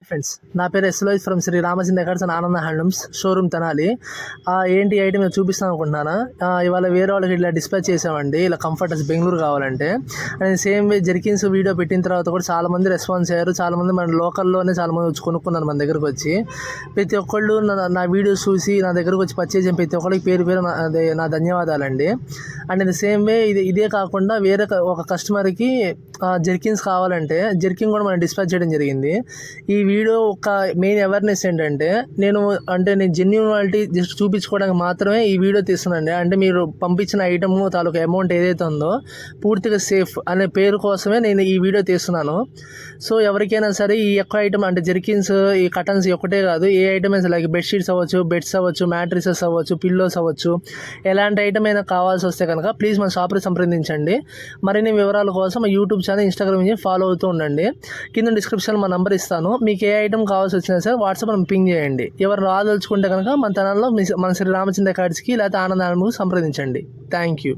Friends, నా పేరు ఎస్లోయిస్ ఫ్రమ్ శ్రీ రామచంద్ర ఎకర్స్ and Ananda handlooms showroom Tenali. ఏంటి ఐటమ్ నేను చూపిస్తాను అనుకుంటున్నాను. ఇవాళ వేరే వాళ్ళకి ఇట్లా డిస్పాచ్ చేసామండి. ఇలా కంఫర్టర్స్ బెంగళూరు కావాలంటే. అండ్ సేమ్ వే జెర్కిన్స్ వీడియో పెట్టిన తర్వాత కూడా చాలామంది రెస్పాన్స్ అయ్యారు. చాలామంది మన లోకల్లోనే చాలామంది వచ్చి కొనుక్కున్నారు మన దగ్గరకు వచ్చి. ప్రతి ఒక్కళ్ళు నా వీడియోస్ చూసి నా దగ్గరకు వచ్చి పర్చేజ్ చేసిన ప్రతి ఒక్కరికి పేరు పేరు నా ధన్యవాదాలండి. అండ్ ఇన్ సేమ్ వే ఇదే కాకుండా వేరే ఒక కస్టమర్కి జెర్కిన్స్ కావాలంటే జెర్కిన్ కూడా మనం డిస్పాచ్ చేయడం జరిగింది. ఈ వీడియో ఒక మెయిన్ అవేర్నెస్ ఏంటంటే నేను జెన్యూనిటీ జస్ట్ చూపించుకోవడానికి మాత్రమే ఈ వీడియో తీస్తున్నానండి. అంటే మీరు పంపించిన ఐటమ్ తాలూకు అమౌంట్ ఏదైతే ఉందో పూర్తిగా సేఫ్ అనే పేరు కోసమే నేను ఈ వీడియో తీస్తున్నాను. సో ఎవరికైనా సరే ఈ ఎక్కువ ఐటమ్ అంటే జెర్కిన్స్, ఈ కటన్స్ ఒకటే కాదు, ఏ ఐటమ్ అయినా లైక్ బెడ్షీట్స్ అవ్వచ్చు, బెడ్స్ అవ్వచ్చు, మ్యాట్రిసెస్ అవ్వచ్చు, పిల్లోస్ అవ్వచ్చు, ఎలాంటి ఐటమ్ అయినా కావాల్సి వస్తే కనుక ప్లీజ్ మన షాప్ని సంప్రదించండి. మరిన్ని వివరాల కోసం మా యూట్యూబ్ ఛానల్, ఇన్స్టాగ్రామ్ ఫాలో అవుతూ ఉండండి. కింద డిస్క్రిప్షన్లో మా నంబర్ ఇస్తాను. మీకు ఏ ఐటమ్ కావాల్సి వచ్చినా సరే వాట్సాప్ మనం పింగ్ చేయండి. ఎవరు రాదలుచుకుంటే కనుక మన ఛానల్లో మన శ్రీ రామచంద్ర కార్డ్స్కి లేకపోతే ఆనందానికి సంప్రదించండి. Thank you.